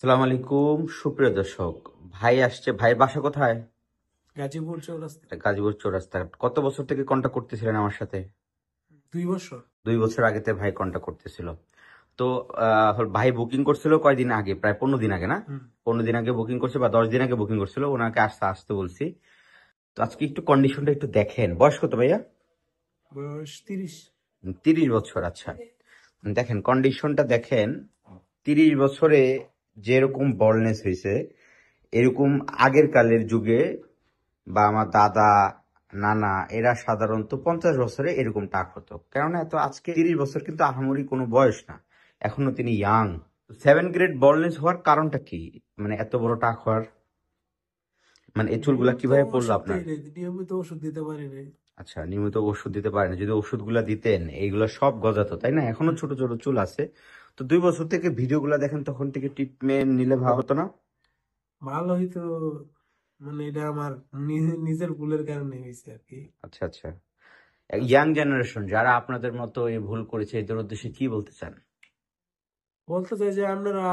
সালাম আলাইকুম সুপ্রিয় দর্শক। ভাই আসছে, ভাইয়ের বাসা কোথায়? গাজীপুর চৌরাস্তা। গাজীপুর চৌরাস্তা। কত বছর থেকে কন্ট্যাক্ট করতেছিলেন আমার সাথে? 2 বছর। 2 বছর আগে থেকে ভাই কন্ট্যাক্ট করতেছিল। তো ভাই বুকিং করছিল কয়দিন আগে, প্রায় 15 দিন আগে না? হুম। 15 দিন আগে বুকিং করছে বা 10 দিন আগে বুকিং করছিল, ওনাকে আসতে আসতে বলছি। তো আজকে একটু কন্ডিশনটা একটু দেখেন। বয়স কত ভাইয়া? বয়স 30। 30 বছর। আচ্ছা, দেখেন কন্ডিশনটা দেখেন। 30 বছরে যেরকম বলনেস হয়েছে, এরকম আগের কালের যুগে বা আমার দাদা নানা এরা সাধারণত 50 বছরে এরকম টাক হতো। কেননা এত আজকে 30 বছর কিন্তু আহামরি কোনো বয়স না, এখনো তিনি ইয়াং। 7 গ্রেড বলনেস হওয়ার কারণটা কি? মানে এত বড় টাক হওয়ার মানে এই চুলগুলা নিয়মিত কিভাবে পড়লো ওষুধ আপনার? দেই নাই, নিয়মিত ওষুধ দিতে পারি নাই। আচ্ছা, নিয়মিত ওষুধ দিতে পারেন। যদি ওষুধগুলা দিতেন এইগুলো সব গজাতো, তাই না? এখনো ছোট ছোট চুল আছে। তো 2 বছর থেকে ভিডিওগুলা দেখেন, তখন থেকে ট্রিটমেন্ট নিলে ভালো হতো না? ভালো হইতো, মানে এটা আমার নিজের ভুলের কারণে হয়েছে আর কি। আচ্ছা আচ্ছা। ইয়াং জেনারেশন যারা আপনাদের মতো এই ভুল করেছে, এদের উদ্দেশ্যে কি বলতে চান? বলতে চাই যে আপনারা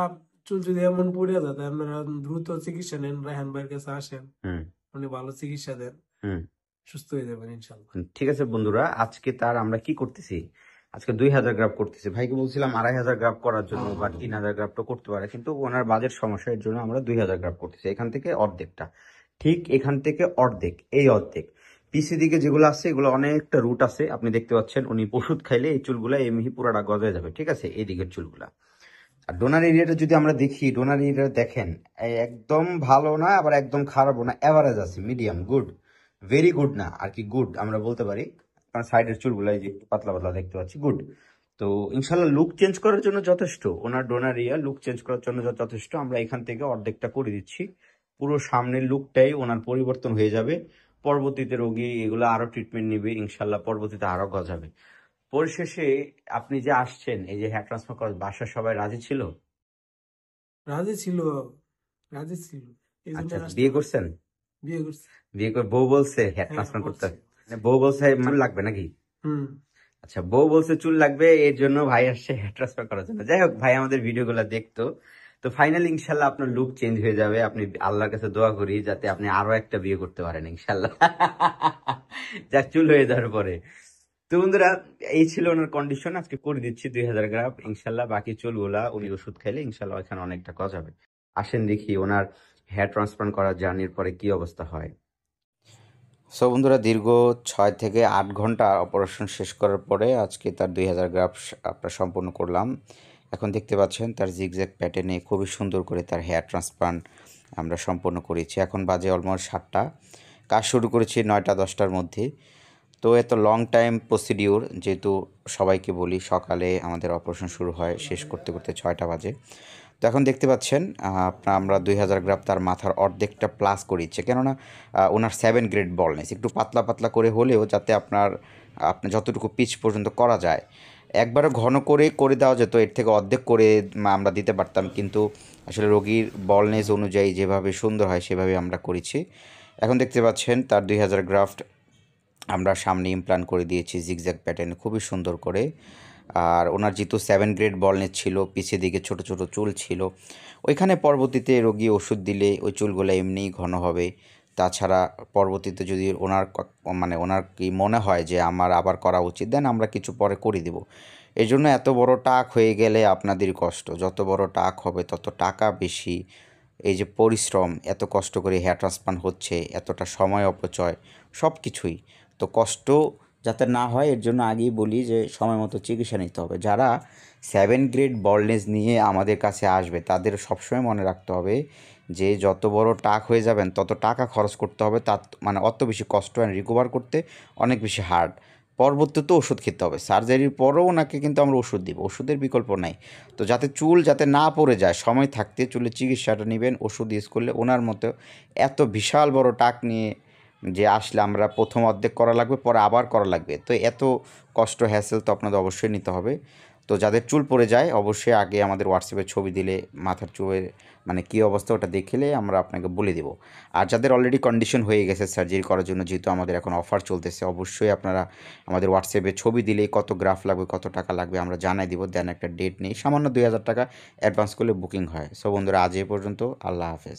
চুল যদি এমন পড়ে যায় আপনারা দ্রুত চিকিৎসা নেন, রায়হান ভাইয়ের কাছে আসেন, হুম উনি ভালো চিকিৎসা দেন, হুম। সুস্থ হয়ে যাবেন ইনশাল্লাহ। ঠিক আছে বন্ধুরা, আজকে তার আমরা কি করতেছি, আজকে 2000 গ্রাফ করতেছি। ভাইকে বলছিলাম 2500 গ্রাফ করার জন্য বা 3000 গ্রাফ তো করতে পারে, কিন্তু ওনার বাজেট সমস্যা, এর জন্য আমরা 2000 গ্রাফ করতেছি। এখান থেকে অর্ধেকটা, ঠিক এখান থেকে অর্ধেক, এই অর্ধেক পিসি দিকে যেগুলো আছে এগুলো অনেকটা রুট আছে, আপনি দেখতে পাচ্ছেন। উনি ওষুধ খাইলে এই চুলগুলা এমনি পুরাটা গজায় যাবে, ঠিক আছে, এই দিকের চুলগুলা। আর ডোনার এরিয়াটা যদি আমরা দেখি, ডোনার এরিয়াটা দেখেন, একদম ভালো না আবার একদম খারাপও না, এভারেজ আছে, মিডিয়াম গুড। ভেরি গুড না আর কি, গুড আমরা বলতে পারি। কারণ সাইডের চুলগুলো এই যে একটু পাতলা পাতলা দেখতে পাচ্ছি, গুড। তো ইনশাল্লাহ লুক চেঞ্জ করার জন্য যথেষ্ট, ওনার ডোনার এরিয়া লুক চেঞ্জ করার জন্য যথেষ্ট। আমরা এখান থেকে অর্ধেকটা করে দিচ্ছি, পুরো সামনের লুকটাই ওনার পরিবর্তন হয়ে যাবে। পরবর্তীতে রোগী এগুলো আরো ট্রিটমেন্ট নিবে, ইনশাল্লাহ পরবর্তীতে আরো গজাবে। পরিশেষে আপনি যে আসছেন, এই যে হেয়ার ট্রান্সফার করার, বাসার সবাই রাজি ছিল? রাজি ছিল, রাজি ছিল, এই জন্য আচ্ছা আচ্ছা, আসতে বিয়ে পারছি। করছেন? বিয়ে করছি। বিয়ে করে বউ বলছে হেয়ার হ্যাঁ, ট্রান্সপ্লান্ট করতে? বলছি। মানে বউ বলছে মানে লাগবে নাকি? হুম। আচ্ছা, বউ বলছে চুল লাগবে, এর জন্য ভাই আসছে হেয়ার ট্রান্সফার করার জন্য। যাই হোক, ভাই আমাদের ভিডিও গুলা দেখতো। তো ফাইনালি ইনশাল্লাহ আপনার লুক চেঞ্জ হয়ে যাবে। আপনি আল্লাহর কাছে দোয়া করি যাতে আপনি আরো একটা বিয়ে করতে পারেন ইনশাল্লাহ। যাক, চুল হয়ে যাওয়ার পরে। তো বন্ধুরা, এই ছিল ওনার কন্ডিশন। আজকে করে দিচ্ছি 2000 গ্রাম ইনশাল্লাহ। বাকি চুলগুলা উনি ওষুধ খাইলে ইনশাল্লাহ এখানে অনেকটা গজাবে। আসেন দেখি ওনার হেয়ার ট্রান্সপ্লান্ট করার জার্নির পরে কি অবস্থা হয়। সো বন্ধুরা, দীর্ঘ 6 থেকে 8 ঘন্টা অপারেশন শেষ করার পরে আজকে তার 2000 গ্রাফ আমরা সম্পূর্ণ করলাম। এখন দেখতে পাচ্ছেন তার জিগজ্যাগ প্যাটার্নে খুবই সুন্দর করে তার হেয়ার ট্রান্সপ্লান্ট আমরা সম্পূর্ণ করেছি। এখন বাজে অলমোস্ট 7টা, কাজ শুরু করেছি 9টা-10টার মধ্যে। তো এত লং টাইম প্রসিডিউর, যেহেতু সবাইকে বলি সকালে আমাদের অপারেশন শুরু হয়, শেষ করতে করতে 6টা বাজে। তো এখন দেখতে পাচ্ছেন আমরা 2000 গ্রাম তার মাথার অর্ধেকটা প্লাস করিচ্ছে, কেননা ওনার 7 গ্রেড বলনেস একটু পাতলা পাতলা করে হলেও যাতে আপনার যতটুকু পিচ পর্যন্ত করা যায়, একবারে ঘন করে করে দেওয়া যেত, এর থেকে অর্ধেক করে আমরা দিতে পারতাম, কিন্তু আসলে রোগীর বলনেস অনুযায়ী যেভাবে সুন্দর হয় সেভাবে আমরা করেছি। এখন দেখতে পাচ্ছেন তার 2000 গ্রাফট আমরা সামনে ইমপ্লান্ট করে দিয়েছি জিগজ্যাগ প্যাটার্নে খুবই সুন্দর করে। আর ওনার যেহেতু 7 গ্রেড বলনেস ছিল, পিছের দিকে ছোট ছোট চুল ছিল, ওইখানে পরবর্তীতে রোগী ওষুধ দিলে ওই চুলগুলো এমনিই ঘন হবে। তাছাড়া পরবর্তীতে যদি মানে ওনার কি মনে হয় যে আমার আবার করা উচিত, দেন আমরা কিছু পরে করে দেব। এই জন্য এত বড় টাক হয়ে গেলে আপনাদেরই কষ্ট, যত বড় টাক হবে তত টাকা বেশি। এই যে পরিশ্রম, এত কষ্ট করে হেয়ার ট্রান্সপ্লান্ট হচ্ছে, এতটা সময় অপচয়, সব কিছুই তো কষ্ট যাতে না হয় এর জন্য আগেই বলি যে সময় মতো চিকিৎসা নিতে হবে। যারা 7 গ্রেড বলনেস নিয়ে আমাদের কাছে আসবে তাদের সবসময় মনে রাখতে হবে যে যত বড় টাক হয়ে যাবেন তত টাকা খরচ করতে হবে, তার মানে অত বেশি কষ্ট অ্যান্ড রিকভার করতে অনেক বেশি হার্ড। পরবর্তীতে ওষুধ খেতে হবে, সার্জারির পরেও ওনাকে কিন্তু আমরা ওষুধ দিব, ওষুধের বিকল্প নাই। তো যাতে চুল যাতে না পড়ে যায়, সময় থাকতে চুলের চিকিৎসাটা নেবেন, ওষুধ ইউজ করলে ওনার মতো এত বিশাল বড় টাক নিয়ে যে আসলে আমরা প্রথম অর্ধেক করা লাগবে, পরে আবার করা লাগবে, তো এত কষ্ট হ্যাসেল তো আপনাদের অবশ্যই নিতে হবে। তো তো যাদের চুল পড়ে যায় অবশ্যই আগে আমাদের হোয়াটসঅ্যাপে ছবি দিলে মাথার চুলের মানে কী অবস্থা ওটা দেখলে আমরা আপনাকে বলে দেবো। আর যাদের অলরেডি কন্ডিশন হয়ে গেছে সার্জারি করার জন্য, যেহেতু আমাদের এখন অফার চলতেছে, অবশ্যই আপনারা আমাদের হোয়াটসঅ্যাপে ছবি দিলেই কত গ্রাফ লাগবে, কত টাকা লাগবে আমরা জানাই দিব। দেন একটা ডেট নেই, সামান্য 2,000 টাকা অ্যাডভান্স করলে বুকিং হয়। সো বন্ধুরা, আজ এই পর্যন্ত। আল্লাহ হাফেজ।